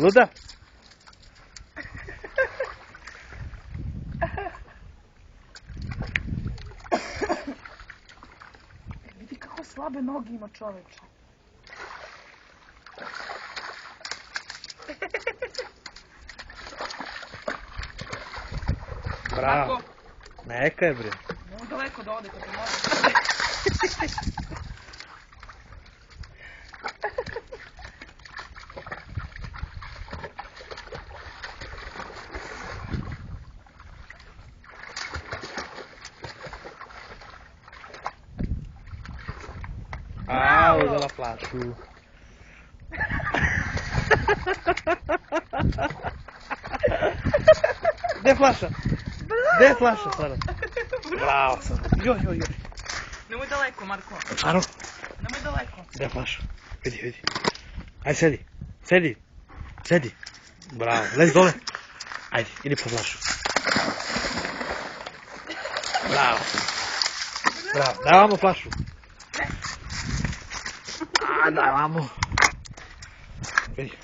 Luda? Vidi kako slabe noge ima čoveče. Bravo. Neka je, bre. Mogu daleko da ode kad te može. A, uzela flašu. Gde je flaša? Gde je flaša, Sara? Bravo, Sara. Joj. Nemoj daleko, Marko. Saro, Nemoj daleko. gde je flaša? Vidi. Ajde, sedi. Bravo, lezi dole. Ajde, idi po flašu. Bravo, daj vamo flašu. Daj vamo. Vidi.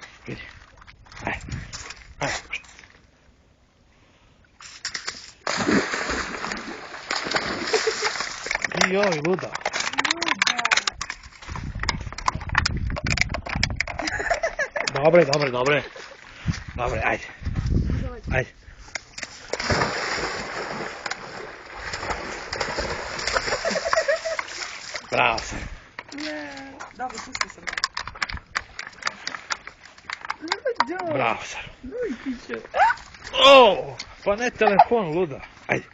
Ajde. Joj, luda. Dobre, ajde. Bravo sam. Dobro, pusti sam. Bravo sam. Pa ne telefon, luda. Ajde.